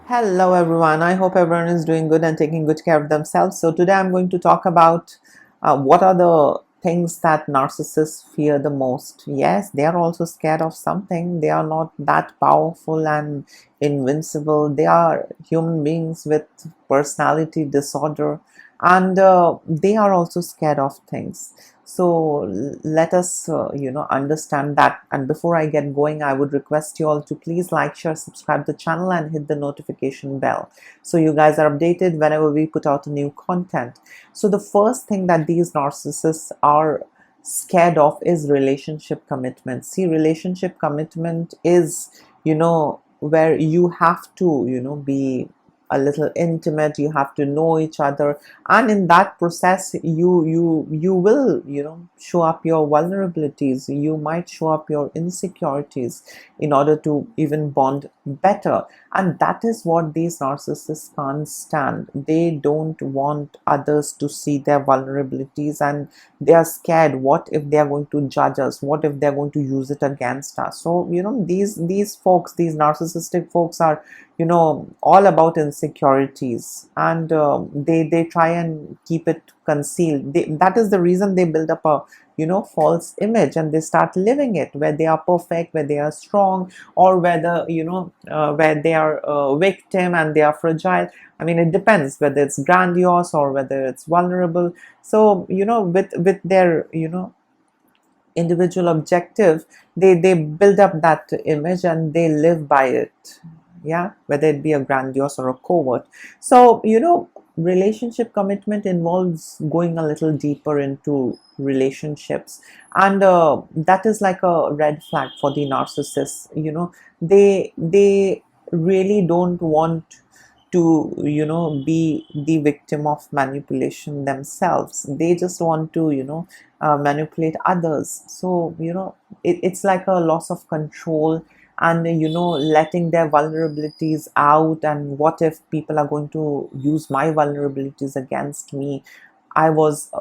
Hello everyone. I hope everyone is doing good and taking good care of themselves. So today I'm going to talk about what are the things that narcissists fear the most. Yes, they are also scared of something. They are not that powerful and invincible. They are human beings with personality disorder, and they are also scared of things. So let us understand that. And before I get going, I would request you all to please like, share, subscribe the channel and hit the notification bell so you guys are updated whenever we put out new content. So the first thing that these narcissists are scared of is relationship commitment. See, relationship commitment is, where you have to, be a little intimate. You have to know each other, and in that process you will show up your vulnerabilities. You might show up your insecurities in order to even bond better, and that is what these narcissists can't stand. They don't want others to see their vulnerabilities, and they are scared, what if they are going to judge us, what if they're going to use it against us. So these folks, these narcissistic folks are all about insecurities, and they try and keep it concealed. That is the reason they build up a false image, and they start living it where they are perfect, where they are strong, or whether where they are a victim and they are fragile. I mean, it depends whether it's grandiose or whether it's vulnerable. So with their individual objective, they build up that image and they live by it. Yeah, whether it be a grandiose or a covert. So relationship commitment involves going a little deeper into relationships, and that is like a red flag for the narcissists. They really don't want to be the victim of manipulation themselves. They just want to manipulate others. So it's like a loss of control, and letting their vulnerabilities out. And what if people are going to use my vulnerabilities against me? I was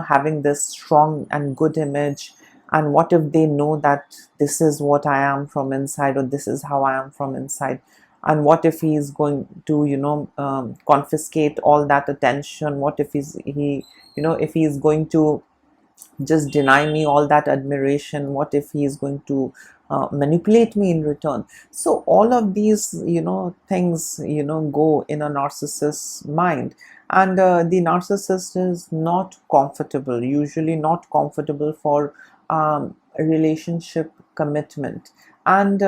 having this strong and good image, and what if they know that this is what I am from inside, or this is how I am from inside? And what if he's going to confiscate all that attention? What if if he's going to just deny me all that admiration? What if he is going to manipulate me in return? So all of these things go in a narcissist's mind, and the narcissist is not comfortable, usually not comfortable for relationship commitment. And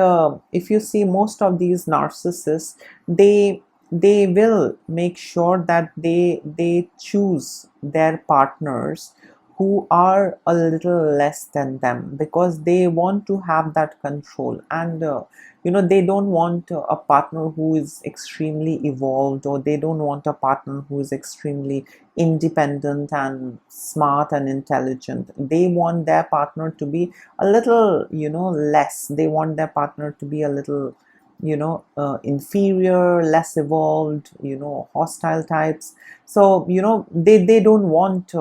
if you see, most of these narcissists, they will make sure that they choose their partners who are a little less than them, because they want to have that control. And they don't want a partner who is extremely evolved, or they don't want a partner who is extremely independent and smart and intelligent. They want their partner to be a little less. They want their partner to be a little inferior, less evolved, hostile types. So they don't want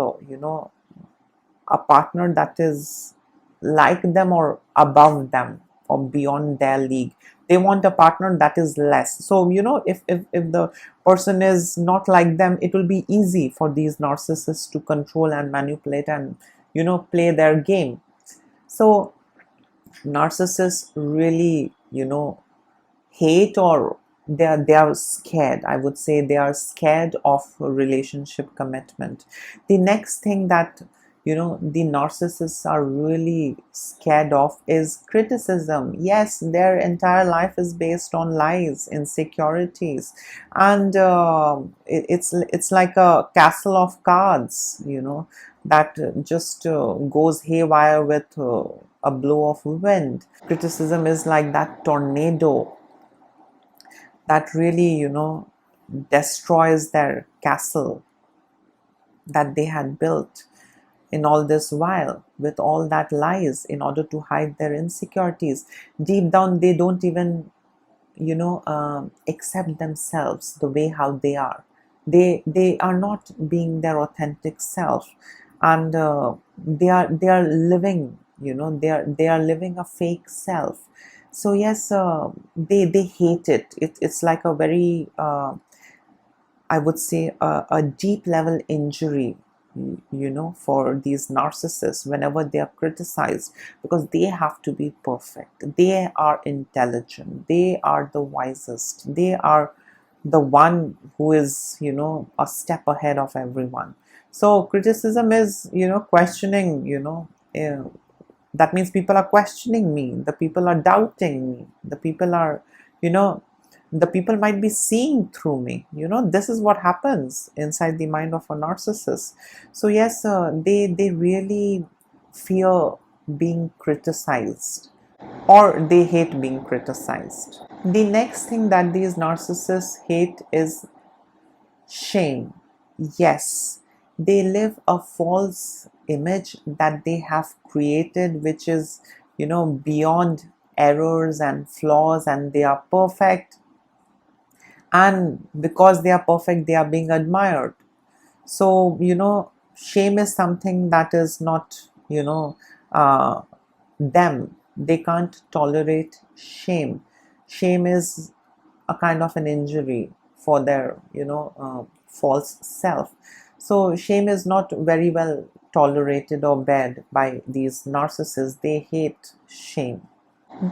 a partner that is like them or above them or beyond their league. They want a partner that is less. So if the person is not like them, it will be easy for these narcissists to control and manipulate and play their game. So narcissists really hate, or they are scared. I would say they are scared of relationship commitment. The next thing that the narcissists are really scared of is criticism. Yes, their entire life is based on lies, insecurities, and it's like a castle of cards that just goes haywire with a blow of wind. Criticism is like that tornado that really destroys their castle that they had built in all this while, with all that lies, in order to hide their insecurities. Deep down, they don't even accept themselves the way how they are. They are not being their authentic self, and they are living they are living a fake self. So yes, they hate it. It's like a very I would say a deep level injury, for these narcissists whenever they are criticized, because they have to be perfect. They are intelligent. They are the wisest. They are the one who is, a step ahead of everyone. So criticism is, questioning, uh, that means people are questioning me, the people are doubting me, the people are, you know the people might be seeing through me. This is what happens inside the mind of a narcissist. So yes, they really fear being criticized, or they hate being criticized. The next thing that these narcissists hate is shame. Yes, they live a false image that they have created, which is, beyond errors and flaws, and they are perfect. And because they are perfect, they are being admired. So, shame is something that is not, them. They can't tolerate shame. Shame is a kind of an injury for their, false self. So shame is not very well tolerated or bared by these narcissists. They hate shame.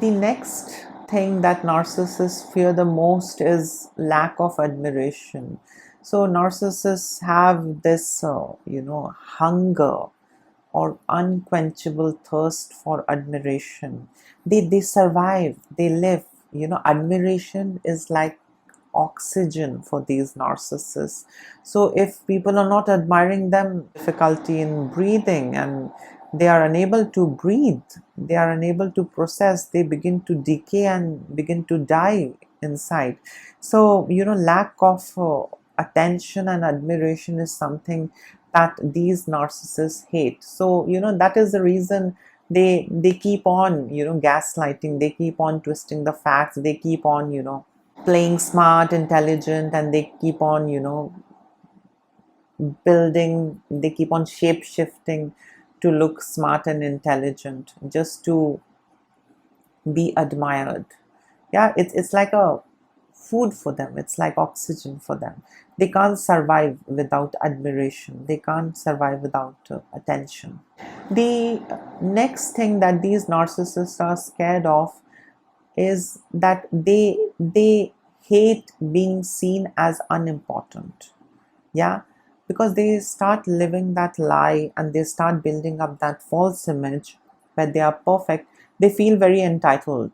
The next thing that narcissists fear the most is lack of admiration. So narcissists have this, hunger or unquenchable thirst for admiration. They survive, they live. Admiration is like oxygen for these narcissists. So if people are not admiring them, difficulty in breathing, and they are unable to breathe, they are unable to process, they begin to decay and begin to die inside. So lack of attention and admiration is something that these narcissists hate. So that is the reason they keep on gaslighting, they keep on twisting the facts, they keep on playing smart, intelligent, and they keep on building, they keep on shape shifting to look smart and intelligent just to be admired. Yeah, it's like a food for them, it's like oxygen for them. They can't survive without admiration, they can't survive without attention. The next thing that these narcissists are scared of is that they hate being seen as unimportant. Yeah, because they start living that lie and they start building up that false image where they are perfect. They feel very entitled.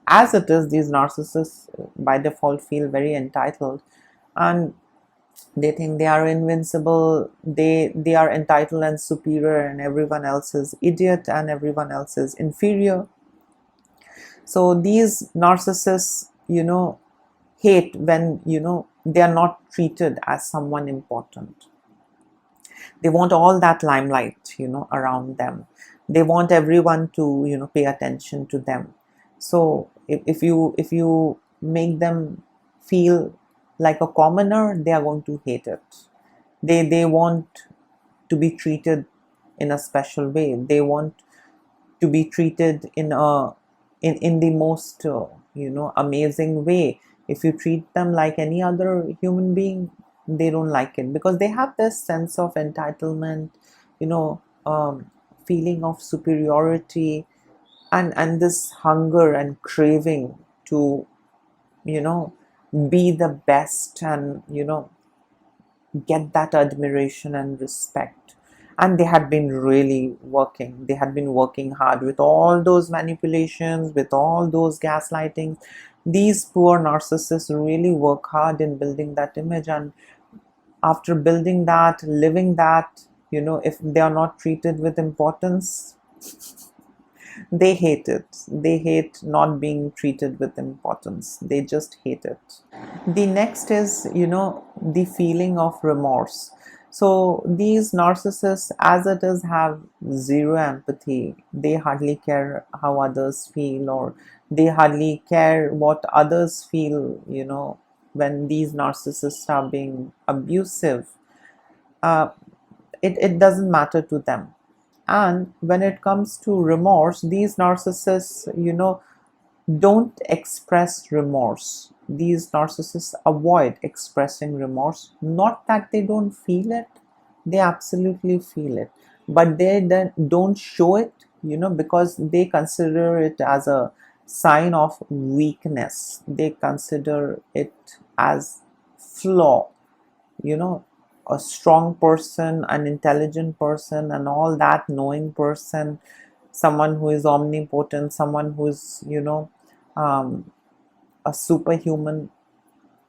As it is, these narcissists by default feel very entitled, and they think they are invincible, they are entitled and superior, and everyone else is idiot and everyone else is inferior. So these narcissists, hate when, they are not treated as someone important. They want all that limelight, around them. They want everyone to, pay attention to them. So if you make them feel like a commoner, they are going to hate it. They want to be treated in a special way. They want to be treated in the most amazing way. If you treat them like any other human being, they don't like it, because they have this sense of entitlement, you know feeling of superiority, and this hunger and craving to you know be the best, and get that admiration and respect. And they had been working hard with all those manipulations, with all those gaslightings. These poor narcissists really work hard in building that image, and after building that, living that, if they are not treated with importance, they hate it. They hate not being treated with importance. They just hate it. The next is, the feeling of remorse. So these narcissists, as it is, have zero empathy. They hardly care how others feel, or they hardly care what others feel, when these narcissists are being abusive. uh, it doesn't matter to them. And when it comes to remorse, these narcissists, don't express remorse. These narcissists avoid expressing remorse. Not that they don't feel it, they absolutely feel it, but they then don't show it, because they consider it as a sign of weakness. They consider it as flaw. you know a strong person, an intelligent person, and all that, knowing person, someone who is omnipotent, someone who is um, a superhuman.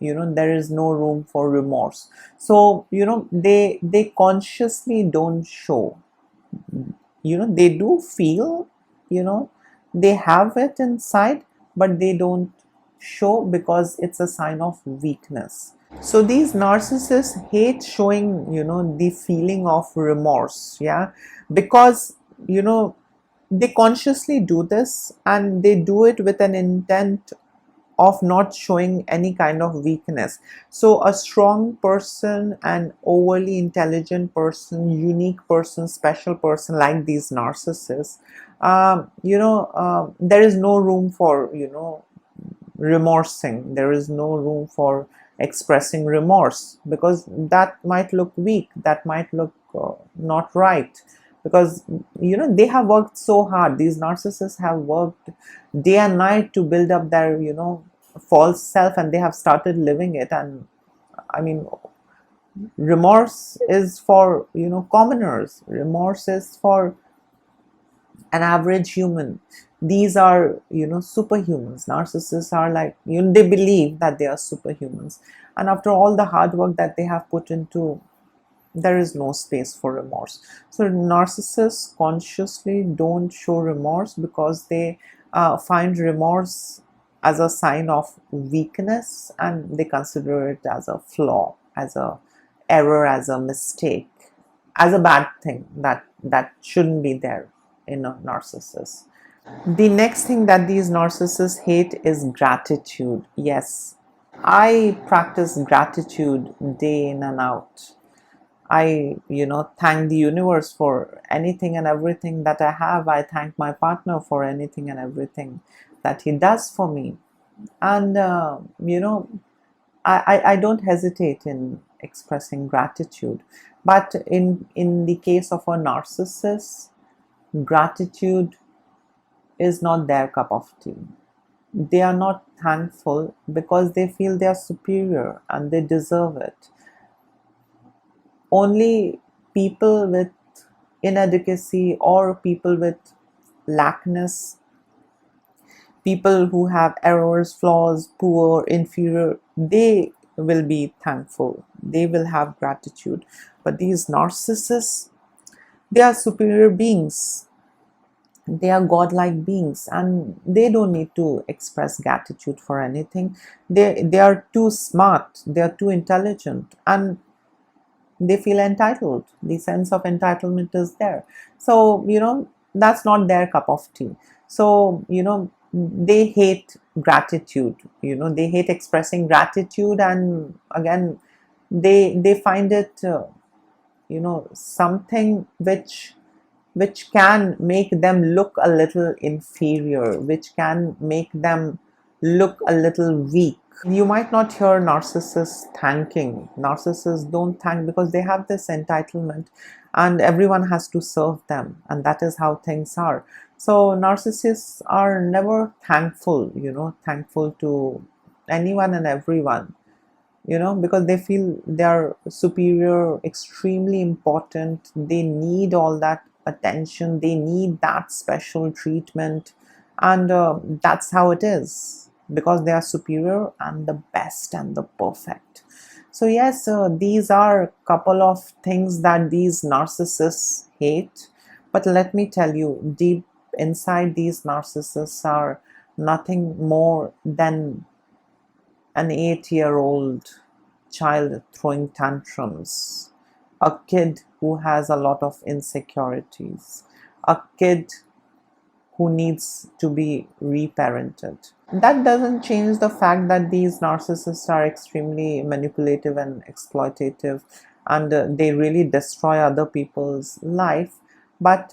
There is no room for remorse. So they consciously don't show. They do feel, you know they have it inside, but they don't show because it's a sign of weakness. So these narcissists hate showing, the feeling of remorse, yeah, because, you know, they consciously do this, and they do it with an intent of not showing any kind of weakness. So a strong person, an overly intelligent person, unique person, special person like these narcissists, there is no room for, remorsing. There is no room for expressing remorse, because that might look weak, that might look not right, because they have worked so hard. These narcissists have worked day and night to build up their false self, and they have started living it. And I mean, remorse is for commoners. Remorse is for an average human. These are superhumans. Narcissists are like, they believe that they are superhumans, and after all the hard work that they have put into, there is no space for remorse. So narcissists consciously don't show remorse because they find remorse as a sign of weakness, and they consider it as a flaw, as a error, as a mistake, as a bad thing that shouldn't be there in a narcissist. The next thing that these narcissists hate is gratitude. Yes, I practice gratitude day in and out. I, thank the universe for anything and everything that I have. I thank my partner for anything and everything that he does for me. And, I don't hesitate in expressing gratitude. But in the case of a narcissist, gratitude is not their cup of tea. They are not thankful because they feel they are superior and they deserve it. Only people with inadequacy, or people with lackness, people who have errors, flaws, poor, inferior, they will be thankful. They will have gratitude. But these narcissists, they are superior beings. They are godlike beings, and they don't need to express gratitude for anything. They are too smart, they are too intelligent, and they feel entitled. The sense of entitlement is there. So that's not their cup of tea. So they hate gratitude. They hate expressing gratitude, and again, they find it something which can make them look a little inferior, which can make them look a little weak. You might not hear narcissists thanking. Narcissists don't thank because they have this entitlement, and everyone has to serve them, and that is how things are. So narcissists are never thankful, thankful to anyone and everyone, because they feel they are superior, extremely important. They need all that attention, they need that special treatment, and that's how it is, because they are superior and the best and the perfect. So yes, these are a couple of things that these narcissists hate. But let me tell you, deep inside, these narcissists are nothing more than an 8-year-old child throwing tantrums, a kid who has a lot of insecurities, a kid who needs to be reparented. That doesn't change the fact that these narcissists are extremely manipulative and exploitative, and they really destroy other people's life. but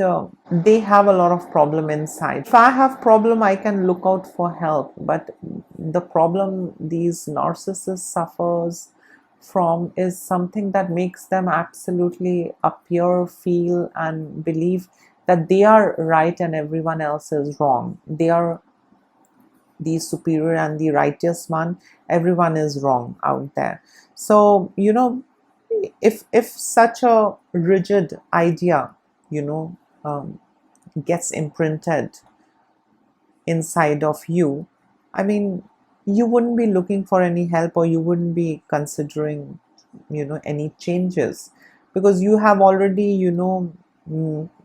they have a lot of problem inside. If I have problem, I can look out for help, but the problem these narcissists suffers from is something that makes them absolutely appear, feel and believe that they are right and everyone else is wrong. They are the superior and the righteous one. Everyone is wrong out there. So if such a rigid idea you know um, gets imprinted inside of you, I mean, you wouldn't be looking for any help, or you wouldn't be considering any changes, because you have already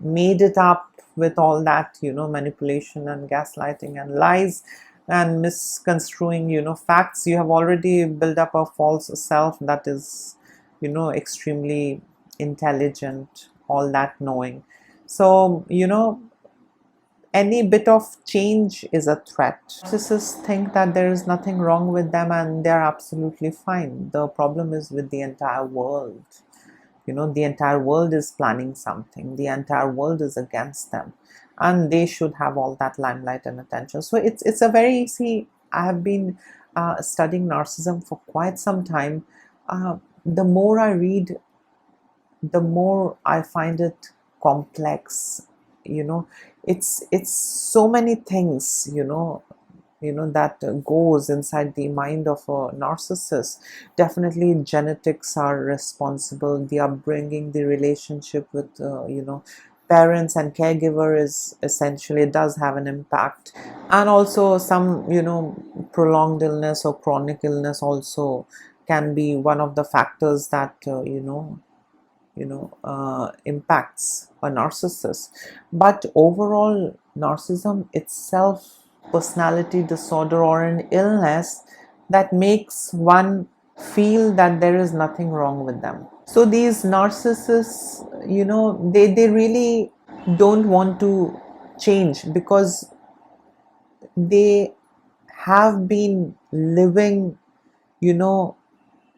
made it up with all that manipulation and gaslighting and lies and misconstruing facts. You have already built up a false self that is extremely intelligent, all that knowing. So any bit of change is a threat. Narcissists think that there is nothing wrong with them and they're absolutely fine. The problem is with the entire world. The entire world is planning something. The entire world is against them, and they should have all that limelight and attention. So it's a very, see, I have been studying narcissism for quite some time. The more I read, the more I find it complex. It's so many things that goes inside the mind of a narcissist. Definitely genetics are responsible, the upbringing, the relationship with parents and caregiver is essentially does have an impact, and also some prolonged illness or chronic illness also can be one of the factors that impacts a narcissist. But overall, narcissism itself, personality disorder or an illness that makes one feel that there is nothing wrong with them. So these narcissists, they really don't want to change, because they have been living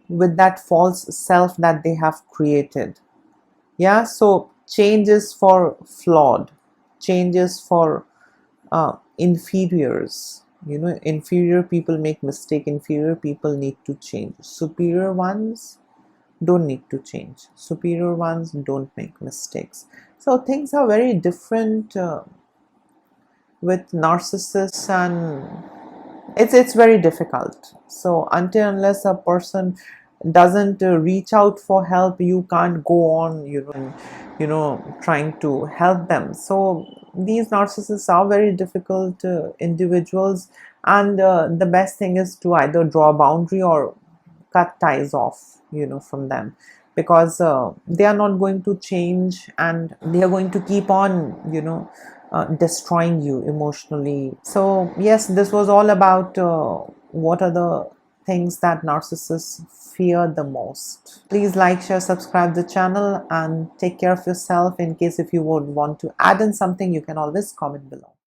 with that false self that they have created. Yeah, so change is for flawed, change is for inferiors. Inferior people make mistake, inferior people need to change. Superior ones don't need to change, superior ones don't make mistakes. So things are very different with narcissists, and it's very difficult. So until unless a person doesn't reach out for help, you can't go on trying to help them. So these narcissists are very difficult individuals, and the best thing is to either draw a boundary or cut ties off from them, because they are not going to change, and they are going to keep on destroying you emotionally. So yes, this was all about what are the things that narcissists fear the most. Please like, share, subscribe the channel, and take care of yourself. In case if you would want to add in something, you can always comment below.